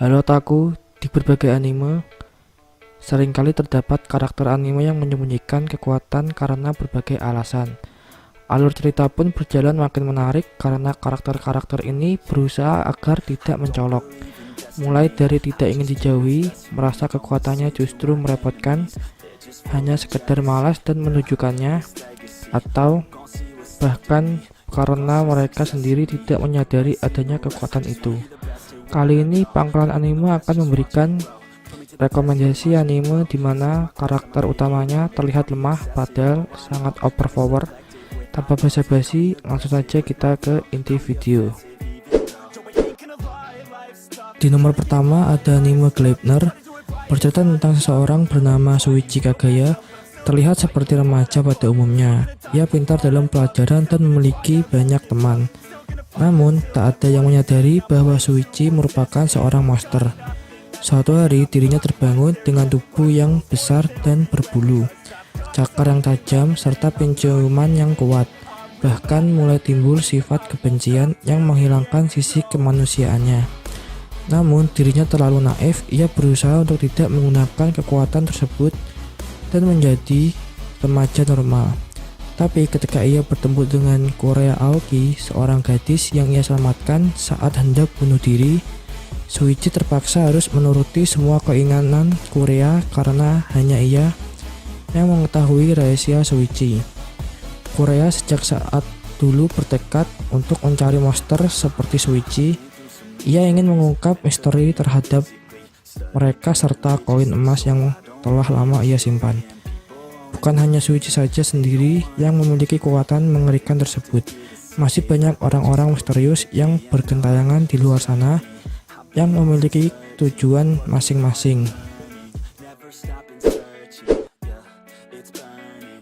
Halo otaku, di berbagai anime, seringkali terdapat karakter anime yang menyembunyikan kekuatan karena berbagai alasan. Alur cerita pun berjalan makin menarik karena karakter-karakter ini berusaha agar tidak mencolok. Mulai dari tidak ingin dijauhi, merasa kekuatannya justru merepotkan, hanya sekedar malas dan menunjukkannya, atau bahkan karena mereka sendiri tidak menyadari adanya kekuatan itu. Kali ini Pangkalan Anime akan memberikan rekomendasi anime di mana karakter utamanya terlihat lemah padahal sangat overpower. Tanpa basa-basi, langsung saja kita ke inti video. Di nomor pertama ada anime Gleipnir, bercerita tentang seseorang bernama Shuichi Kagaya. Terlihat seperti remaja pada umumnya. Ia pintar dalam pelajaran dan memiliki banyak teman. Namun, tak ada yang menyadari bahwa Shuichi merupakan seorang monster. Suatu hari, dirinya terbangun dengan tubuh yang besar dan berbulu, cakar yang tajam, serta penciuman yang kuat. Bahkan mulai timbul sifat kebencian yang menghilangkan sisi kemanusiaannya. Namun, dirinya terlalu naif, ia berusaha untuk tidak menggunakan kekuatan tersebut dan menjadi remaja normal. Tapi ketika ia bertemu dengan Korea Aoki, seorang gadis yang ia selamatkan saat hendak bunuh diri, Shuichi terpaksa harus menuruti semua keinginan Korea karena hanya ia yang mengetahui rahasia Shuichi. Korea sejak saat dulu bertekad untuk mencari monster seperti Shuichi. Ia ingin mengungkap misteri terhadap mereka serta koin emas yang telah lama ia simpan. Bukan hanya Shuichi saja sendiri yang memiliki kekuatan mengerikan tersebut. Masih banyak orang-orang misterius yang bergentayangan di luar sana yang memiliki tujuan masing-masing.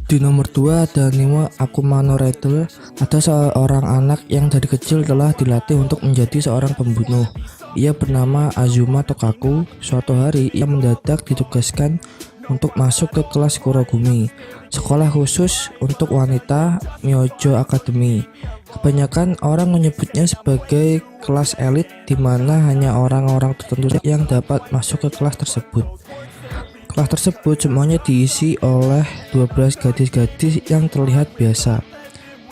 Di nomor 2 ada anime Akuma no Riddle. Ada seorang anak yang dari kecil telah dilatih untuk menjadi seorang pembunuh. Ia bernama Azuma Tokaku. Suatu hari ia mendadak ditugaskan untuk masuk ke kelas Kurogumi, sekolah khusus untuk wanita Myojo Academy. Kebanyakan orang menyebutnya sebagai kelas elit di mana hanya orang-orang tertentu yang dapat masuk ke kelas tersebut. Kelas tersebut semuanya diisi oleh 12 gadis-gadis yang terlihat biasa.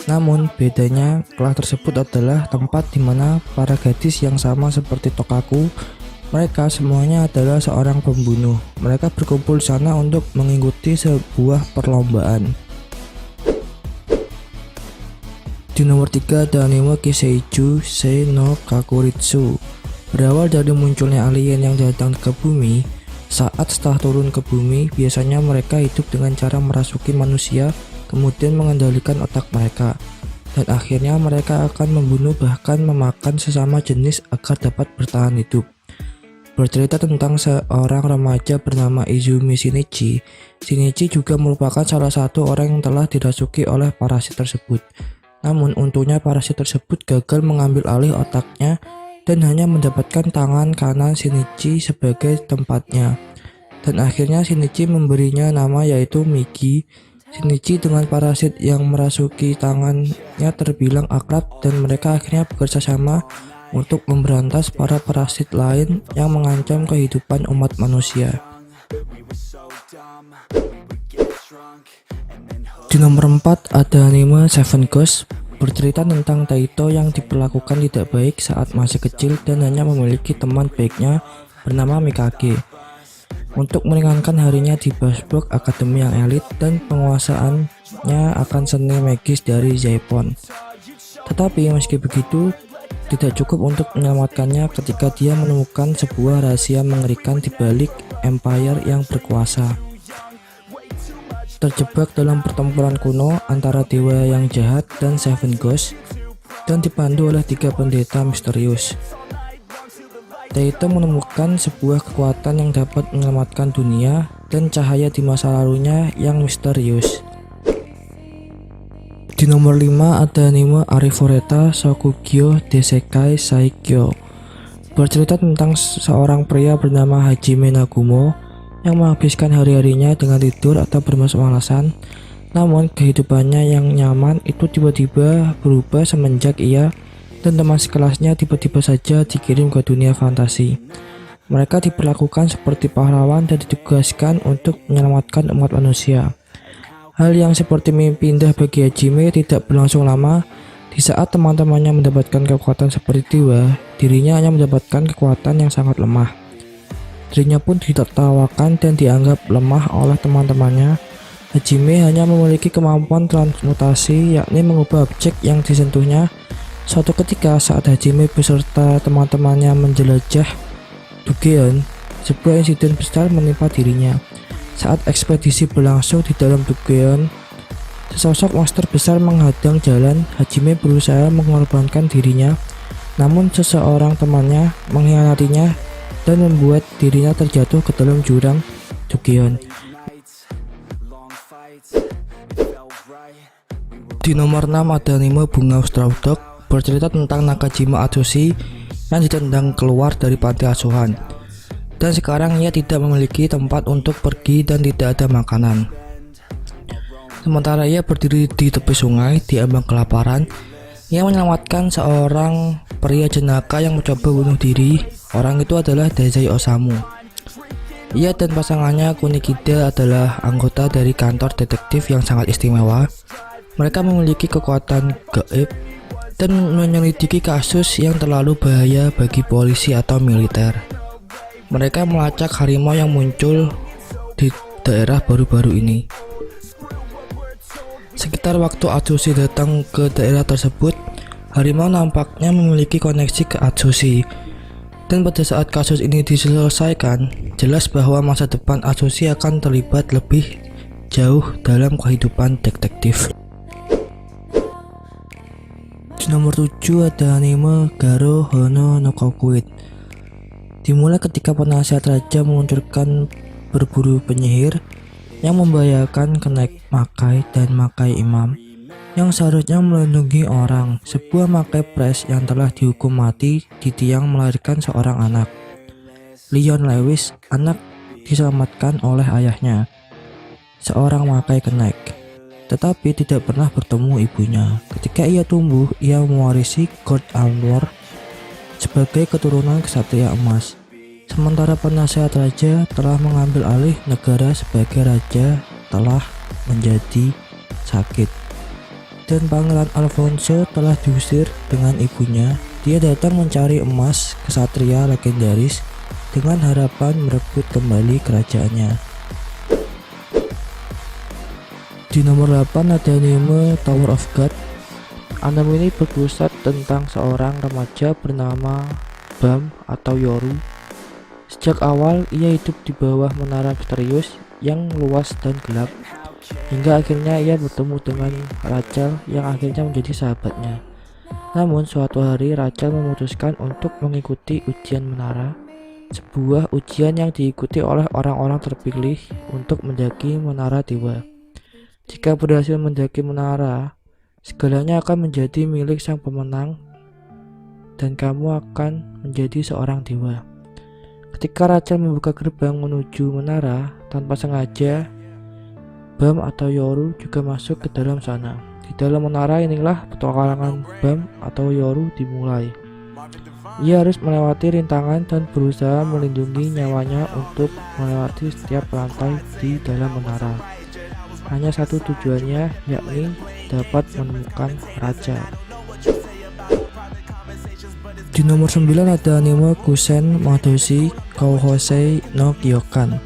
Namun bedanya kelas tersebut adalah tempat di mana para gadis yang sama seperti Tokaku, mereka semuanya adalah seorang pembunuh. Mereka berkumpul di sana untuk mengikuti sebuah perlombaan. Di nomor 3 ada anime Kiseiju Sei no Kakuritsu. Berawal dari munculnya alien yang datang ke bumi. Saat setelah turun ke bumi, biasanya mereka hidup dengan cara merasuki manusia, kemudian mengendalikan otak mereka. Dan akhirnya mereka akan membunuh bahkan memakan sesama jenis agar dapat bertahan hidup. Bercerita tentang seorang remaja bernama Izumi Shinichi. Shinichi juga merupakan salah satu orang yang telah dirasuki oleh parasit tersebut. Namun untungnya parasit tersebut gagal mengambil alih otaknya dan hanya mendapatkan tangan kanan Shinichi sebagai tempatnya. Dan akhirnya Shinichi memberinya nama yaitu Miki. Shinichi dengan parasit yang merasuki tangannya terbilang akrab dan mereka akhirnya bekerja sama untuk memberantas para parasit lain yang mengancam kehidupan umat manusia. Di nomor 4 ada anime Seven Ghosts, bercerita tentang Taito yang diperlakukan tidak baik saat masih kecil dan hanya memiliki teman baiknya bernama Mikage. Untuk meringankan harinya di Baseball Academy yang elit dan penguasaannya akan seni magis dari Zaipon. Tetapi meski begitu, tidak cukup untuk menyelamatkannya ketika dia menemukan sebuah rahasia mengerikan di balik empire yang berkuasa. Terjebak dalam pertempuran kuno antara dewa yang jahat dan Seven Ghosts dan dipandu oleh 3 pendeta misterius. Taito menemukan sebuah kekuatan yang dapat menyelamatkan dunia dan cahaya di masa lalunya yang misterius. Di nomor 5 ada anime Arifureta Shokugyo Desekai Saikyo, bercerita tentang seorang pria bernama Hajime Nagumo yang menghabiskan hari-harinya dengan tidur atau bermalas-malasan. Namun kehidupannya yang nyaman itu tiba-tiba berubah semenjak ia dan teman sekelasnya tiba-tiba saja dikirim ke dunia fantasi. Mereka diperlakukan seperti pahlawan dan ditugaskan untuk menyelamatkan umat manusia. Hal yang seperti mimpi indah bagi Hajime tidak berlangsung lama. Di saat teman-temannya mendapatkan kekuatan seperti dewa, dirinya hanya mendapatkan kekuatan yang sangat lemah. Dirinya pun ditertawakan dan dianggap lemah oleh teman-temannya. Hajime hanya memiliki kemampuan transmutasi, yakni mengubah objek yang disentuhnya. Suatu ketika saat Hajime beserta teman-temannya menjelajah Dugeon, sebuah insiden besar menimpa dirinya. Saat ekspedisi berlangsung di dalam Dugeon, sesosok monster besar menghadang jalan. Hajime berusaha mengorbankan dirinya, namun seseorang temannya mengkhianatinya dan membuat dirinya terjatuh ke dalam jurang Dugeon. Di nomor 6 ada anime Bunga Straw Dog, bercerita tentang Nakajima Atsushi yang ditendang keluar dari panti asuhan, dan sekarang ia tidak memiliki tempat untuk pergi dan tidak ada makanan. Sementara ia berdiri di tepi sungai, diambang kelaparan. Ia menyelamatkan seorang pria jenaka yang mencoba bunuh diri. Orang itu adalah Dazai Osamu. Ia dan pasangannya Kunikida adalah anggota dari kantor detektif yang sangat istimewa. Mereka memiliki kekuatan gaib dan menyelidiki kasus yang terlalu bahaya bagi polisi atau militer. Mereka melacak harimau yang muncul di daerah baru-baru ini. Sekitar waktu Atsushi datang ke daerah tersebut, harimau nampaknya memiliki koneksi ke Atsushi. Dan pada saat kasus ini diselesaikan, jelas bahwa masa depan Atsushi akan terlibat lebih jauh dalam kehidupan detektif. Di nomor 7 ada anime Garo Hono no Kokuit. Dimulai ketika penasihat raja meluncurkan berburu penyihir yang membahayakan kenek Makai dan Makai Imam yang seharusnya melindungi orang. Sebuah Makai Pres yang telah dihukum mati di tiang melahirkan seorang anak. Leon Lewis, anak diselamatkan oleh ayahnya, seorang Makai kenek, tetapi tidak pernah bertemu ibunya. Ketika ia tumbuh, ia mewarisi Court Armor sebagai keturunan Ksatria Emas. Sementara penasehat raja telah mengambil alih negara sebagai raja telah menjadi sakit. Dan Pangeran Alfonso telah diusir dengan ibunya. Dia datang mencari emas ksatria legendaris dengan harapan merebut kembali kerajaannya. Di nomor 8 ada anime Tower of God. Anime ini berpusat tentang seorang remaja bernama Bam atau Yoru. Sejak awal ia hidup di bawah menara misterius yang luas dan gelap, hingga akhirnya ia bertemu dengan Rachel yang akhirnya menjadi sahabatnya. Namun suatu hari Rachel memutuskan untuk mengikuti ujian menara, sebuah ujian yang diikuti oleh orang-orang terpilih untuk mendaki menara dewa. Jika berhasil mendaki menara, segalanya akan menjadi milik sang pemenang dan kamu akan menjadi seorang dewa. Ketika Rachel membuka gerbang menuju menara, tanpa sengaja Bam atau Yoru juga masuk ke dalam sana. Di dalam menara inilah petualangan Bam atau Yoru dimulai. Ia harus melewati rintangan dan berusaha melindungi nyawanya untuk melewati setiap lantai di dalam menara. Hanya satu tujuannya, yakni dapat menemukan raja. Di nomor 9 ada anime Kusen Madoshi Kouhosei no Kyokan.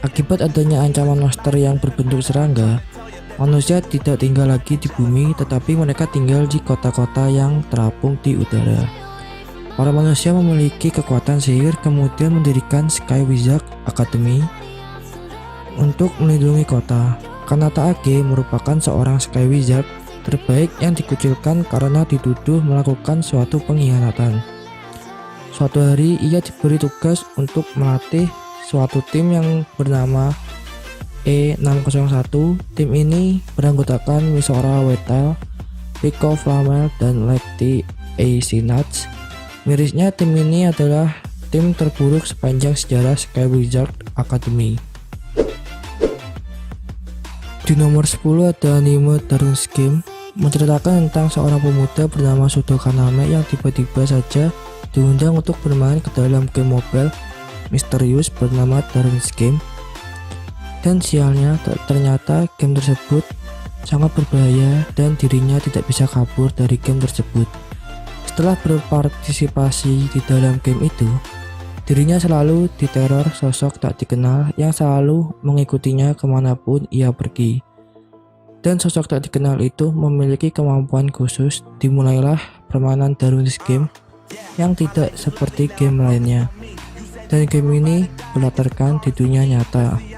Akibat adanya ancaman monster yang berbentuk serangga, manusia tidak tinggal lagi di bumi, tetapi mereka tinggal di kota-kota yang terapung di udara. Para manusia memiliki kekuatan sihir, kemudian mendirikan Sky Wizard Academy untuk melindungi kota. Kanata Age merupakan seorang Sky Wizard terbaik yang dikucilkan karena dituduh melakukan suatu pengkhianatan. Suatu hari ia diberi tugas untuk melatih suatu tim yang bernama E601. Tim ini beranggotakan Misora Wetal, Pico Flamel, dan Leti Aisinats. Mirisnya tim ini adalah tim terburuk sepanjang sejarah Sky Wizard Academy. Di nomor 10 ada anime Darun's Game, menceritakan tentang seorang pemuda bernama Sudo Kaname yang tiba-tiba saja diundang untuk bermain ke dalam game mobile misterius bernama Darwin's Game. Dan sialnya ternyata game tersebut sangat berbahaya dan dirinya tidak bisa kabur dari game tersebut. Setelah berpartisipasi di dalam game itu, dirinya selalu diteror sosok tak dikenal yang selalu mengikutinya kemanapun ia pergi. Dan sosok tak dikenal itu memiliki kemampuan khusus. Dimulailah permainan Darwin's Game yang tidak seperti game lainnya. Dan game ini berlatarkan di dunia nyata.